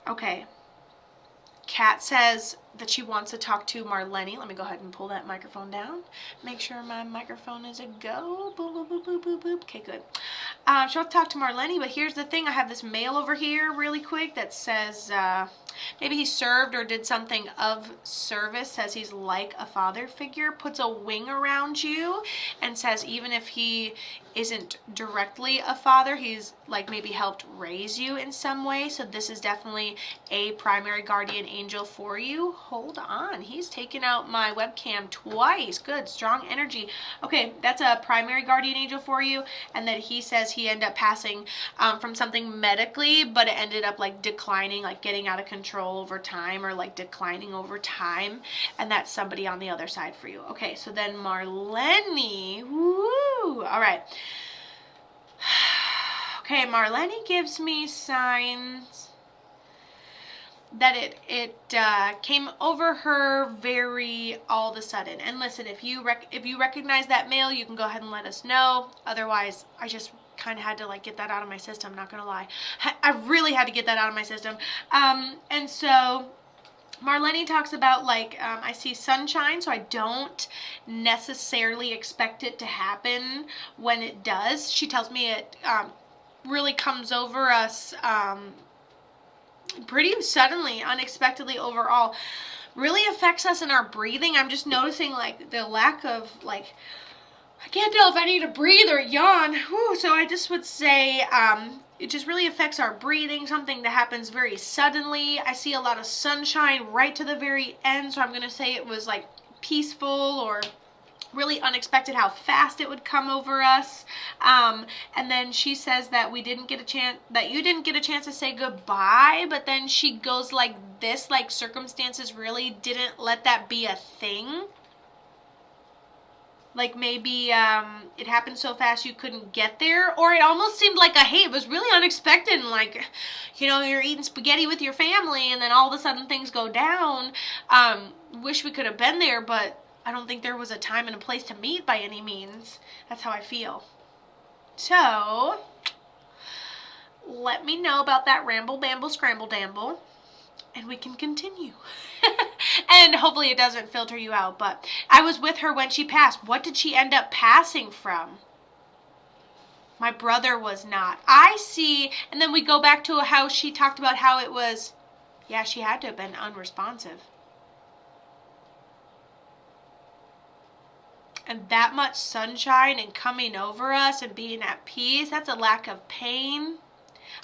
Okay. Kat says that she wants to talk to Marlini. Let me go ahead and pull that microphone down. Make sure my microphone is a go. Boop, boop, boop, boop, boop, boop. Okay, good. She wants to talk to Marlini, but here's the thing. I have this mail over here really quick that says maybe he served or did something of service, says he's like a father figure, puts a wing around you, and says even if he isn't directly a father, he's like maybe helped raise you in some way. So this is definitely a primary guardian angel for you. Hold on, he's taken out my webcam twice. Good, strong energy. Okay, that's a primary guardian angel for you. And then he says he ended up passing from something medically, but it ended up like declining, like getting out of control over time, or like declining over time. And that's somebody on the other side for you. Okay, so then Marlini, woo, all right. Okay, Marlini gives me signs that it came over her very all of a sudden. And listen, if you recognize that mail, you can go ahead and let us know. Otherwise, I just kind of had to like get that out of my system, not gonna lie. I really had to get that out of my system. And so Marlini talks about like, I see sunshine, so I don't necessarily expect it to happen when it does. She tells me it really comes over us pretty suddenly, unexpectedly overall. Really affects us in our breathing. I'm just noticing like the lack of like, I can't tell if I need to breathe or yawn. Whew, so I just would say it just really affects our breathing, something that happens very suddenly. I see a lot of sunshine right to the very end, so I'm going to say it was like peaceful or really unexpected how fast it would come over us. And then she says that we didn't get a chance, that you didn't get a chance to say goodbye, but then she goes like this, like circumstances really didn't let that be a thing. Like maybe it happened so fast you couldn't get there, or it almost seemed like hey, it was really unexpected, and like, you know, you're eating spaghetti with your family and then all of a sudden things go down. Wish we could have been there, but I don't think there was a time and a place to meet by any means. That's how I feel. So, let me know about that ramble, bamble, scramble, damble, and we can continue. And hopefully it doesn't filter you out, but I was with her when she passed. What did she end up passing from? My brother was not. I see, and then we go back to how she talked about how it was, yeah, she had to have been unresponsive. And that much sunshine and coming over us and being at peace, that's a lack of pain.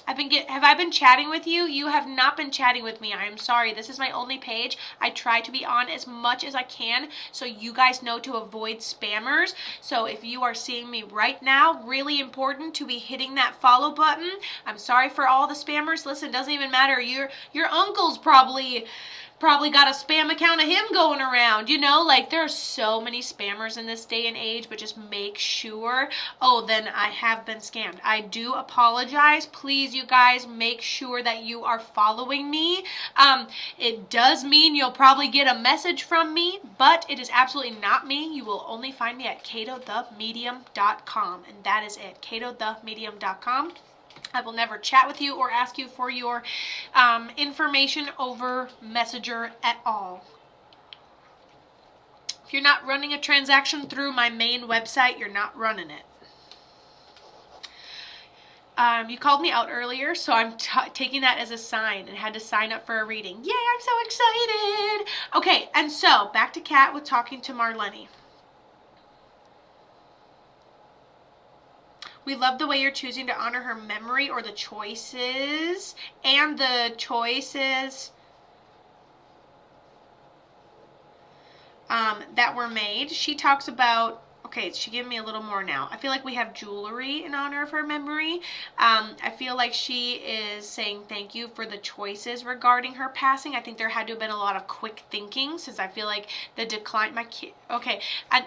Have I been chatting with you? You have not been chatting with me. I am sorry. This is my only page. I try to be on as much as I can so you guys know to avoid spammers. So if you are seeing me right now, really important to be hitting that follow button. I'm sorry for all the spammers. Listen, it doesn't even matter. Your uncle's probably got a spam account of him going around, you know, like there are so many spammers in this day and age, but just make sure. Oh, then I have been scammed. I do apologize. Please, you guys, make sure that you are following me. It does mean you'll probably get a message from me, but it is absolutely not me. You will only find me at catothemedium.com, and that is it, catothemedium.com. I will never chat with you or ask you for your information over Messenger at all. If you're not running a transaction through my main website, you're not running it. You called me out earlier, so I'm taking that as a sign and had to sign up for a reading. Yay, I'm so excited! Okay, and so back to Kat with talking to Marlini. We love the way you're choosing to honor her memory or the choices and the choices that were made. She talks about, okay, she gave me a little more now. I feel like we have jewelry in honor of her memory. I feel like she is saying thank you for the choices regarding her passing. I think there had to have been a lot of quick thinking since I feel like the decline,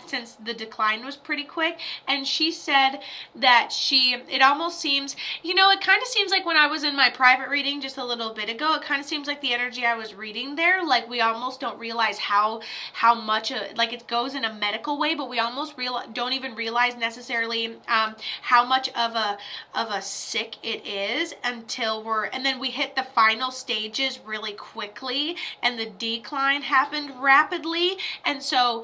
since the decline was pretty quick. And she said that it almost seems, you know, it kind of seems like when I was in my private reading just a little bit ago, it kind of seems like the energy I was reading there, like we almost don't realize how much, like it goes in a medical way, but we almost realize don't even realize necessarily how much of a sick it is until and then we hit the final stages really quickly, and the decline happened rapidly. And so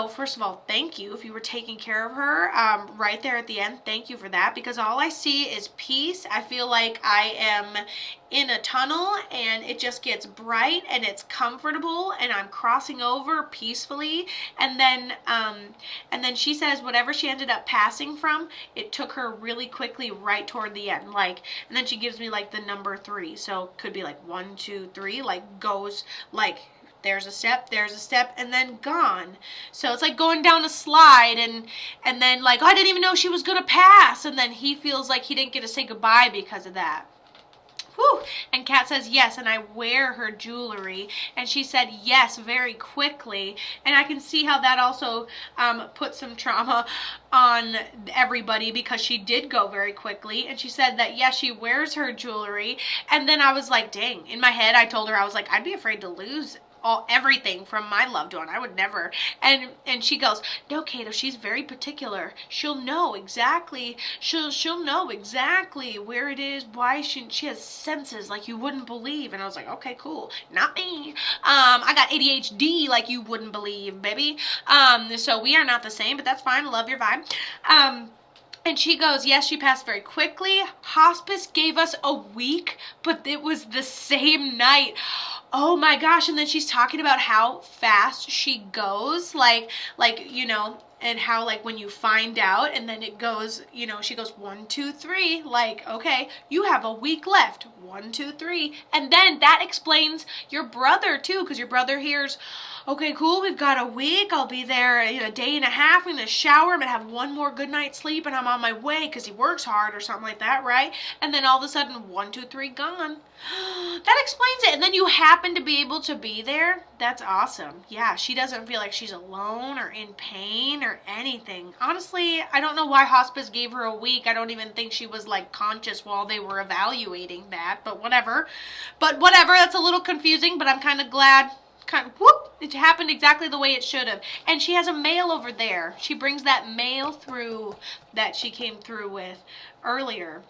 first of all, thank you if you were taking care of her right there at the end. Thank you for that, because all I see is peace. I feel like I am in a tunnel and it just gets bright and it's comfortable and I'm crossing over peacefully. And then she says whatever she ended up passing from, it took her really quickly right toward the end. Like, and then she gives me like the number 3. So it could be like 1, 2, 3, like goes like there's a step, and then gone. So it's like going down a slide, and then like, oh, I didn't even know she was gonna pass, and then he feels like he didn't get to say goodbye because of that. Whew. And Kat says, yes, and I wear her jewelry. And she said, yes, very quickly. And I can see how that also put some trauma on everybody, because she did go very quickly. And she said that, yes, she wears her jewelry. And then I was like, dang. In my head, I told her, I was like, I'd be afraid to lose everything from my loved one. I would never. And she goes, no, Kato, she's very particular. She'll know exactly where it is, why she has senses like you wouldn't believe. And I was like, okay, cool. Not me. I got ADHD like you wouldn't believe, baby. So we are not the same, but that's fine. Love your vibe. And she goes, yes, she passed very quickly. Hospice gave us a week, but it was the same night. Oh my gosh. And then she's talking about how fast she goes, like, you know, and how like when you find out and then it goes, you know, she goes 1, 2, 3, like, okay, you have a week left. 1, 2, 3. And then that explains your brother too, because your brother hears, okay, cool, we've got a week. I'll be there in a day and a half. I'm going to shower. I'm going to have one more good night's sleep and I'm on my way, because he works hard or something like that, right? And then all of a sudden, 1, 2, 3, gone. That explains it. And then you happen to be able to be there. That's awesome. Yeah, she doesn't feel like she's alone or in pain or anything. Honestly, I don't know why hospice gave her a week. I don't even think she was like conscious while they were evaluating that, but whatever. That's a little confusing, but I'm kind of glad. It happened exactly the way it should have. And she has a mail over there. She brings that mail through that she came through with earlier.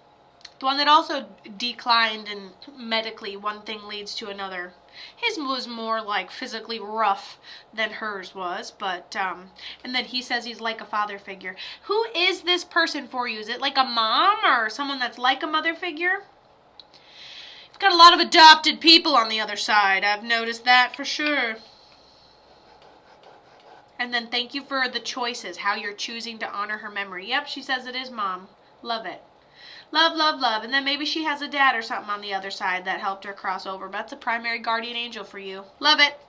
The one that also declined, and medically one thing leads to another. His was more like physically rough than hers was, but and then he says he's like a father figure. Who is this person for you? Is it like a mom or someone that's like a mother figure? Got a lot of adopted people on the other side. I've noticed that for sure. And then thank you for the choices, how you're choosing to honor her memory. Yep, she says it is mom. Love it. Love, love, love. And then maybe she has a dad or something on the other side that helped her cross over. But that's a primary guardian angel for you. Love it.